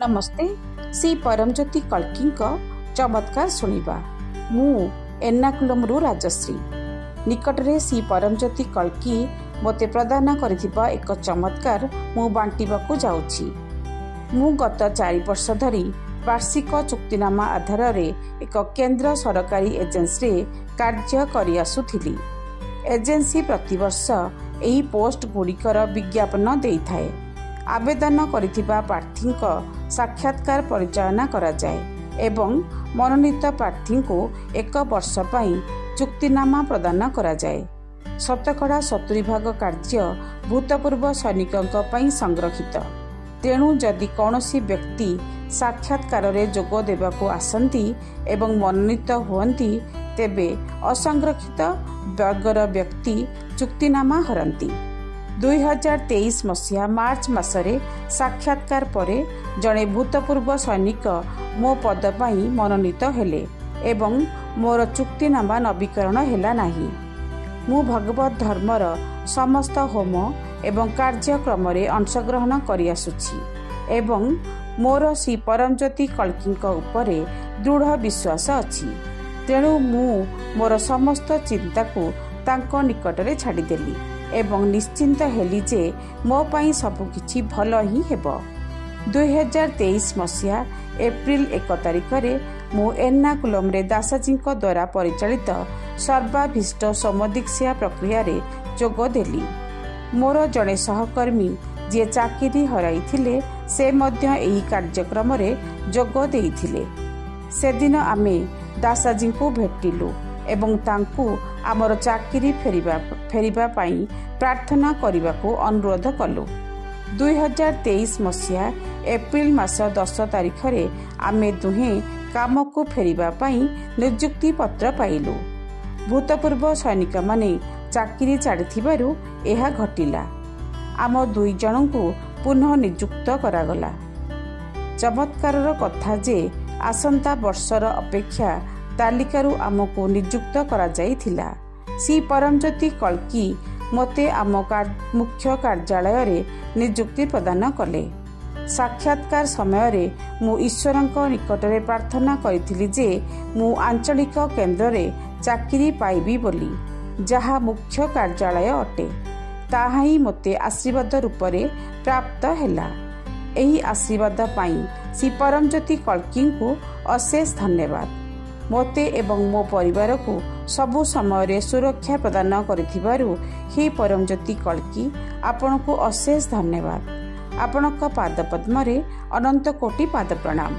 नमस्ते। श्री परमज्योति कल्की चमत्कार शुणा। मु एर्नाकुलम राजश्री निकटरे श्री परमज्योति कल्की मते प्रदान करिथिबा एक चमत्कार मु बांटिबाकू जाउछि। मु गत 4 वर्ष धरी वार्षिक चुक्तिनामा आधार रे एक केंद्र सरकारी एजेंसी रे कार्य करि आसुथिली। एजेंसी प्रतिवर्ष एही पोस्ट गुड़िकर विज्ञापन देई थाए। आवेदन करिथिबा प्रार्थी साक्षात्कार परिचालना करा जाए एवं मनोनीत प्रार्थी को 1 वर्ष पई चुक्तिनामा प्रदान करा जाए। शतकड़ा 70 भाग कार्य भूतपूर्व सैनिकों पई संरक्षित। तेणु जदि कौनसी व्यक्ति साक्षात्कार रे जोग देबाकू आसंती एवं मनोनीत हुअंती तेबे असंरक्षित वर्गर व्यक्ति चुक्तिनामा हरंती। 2023 मसीहा मार्च मासरे साक्षात्कार परे जड़े भूतपूर्व सैनिक मो पद पाई मनोनीत हेले एवं मोर चुक्तिनामा नवीकरण हेला नाही। मु भगवत धर्मर समस्त होम एवं कार्यक्रम रे अंशग्रहण करि आसुछि एवं मोर श्री परमज्योति कल्की उपरे दृढ़ विश्वास अछि। तेणु मु मोर समस्त चिंता को तांको निकटरे छाड़ीदेली एवं निश्चिंत हेली जे मो पाई सबकिछि भल ही हेबो। 2023 मसीहा एप्रिल 1 तारिख रे मु एर्नाकुलम रे दासाजी द्वारा परिचालित सर्वाभिष्ट समदीक्षा प्रक्रिया रे जोग देली। मोर जड़े सहकर्मी जे चाकरी हराई थिले से मध्य एही कार्यक्रम रे जोग देइथिले। से दिन आमे दासाजी को भेटिलु एवं तांकू आमर चाकरी फेरिबा पाई प्रार्थना करने को अनुरोध कलु। 2023 मसीहा एप्रिल मास 10 तारिख रे आमे दुहे काम को फेरिबा पाई नियुक्ति पत्र पाइलु। भूतपूर्व सैनिक माने चाकरी छाड़िथिबारु एहा घटिला। आम 2 जन को पुनः नियुक्त करागला। चमत्कार कथा जे आसंता वर्षर अपेक्षा तालिकारु आमको नियुक्त करा जाइथिला। श्री परमज्योति कल्की मते आम मुख्य कार्यालय रे नियुक्ति प्रदान कले। साक्षात्कार समय रे मु ईश्वरंक निकटरे प्रार्थना करिथिली जे मु आंचलिक केंद्र रे चाकरी पाइबी बोली, जहा मुख्य कार्यालय अटे। ताहा ही मते आशीर्वाद रूप रे प्राप्त हैला। एही आशीर्वाद पाई श्री परमज्योति कल्की को अशेष धन्यवाद। मोते एवं मो परिवार को सबु समय रे सुरक्षा प्रदान करिथिबारु हे परमज्योति कल्की आपण को अशेष धन्यवाद। आपणक पाद पद्म रे अनंत कोटि पाद प्रणाम।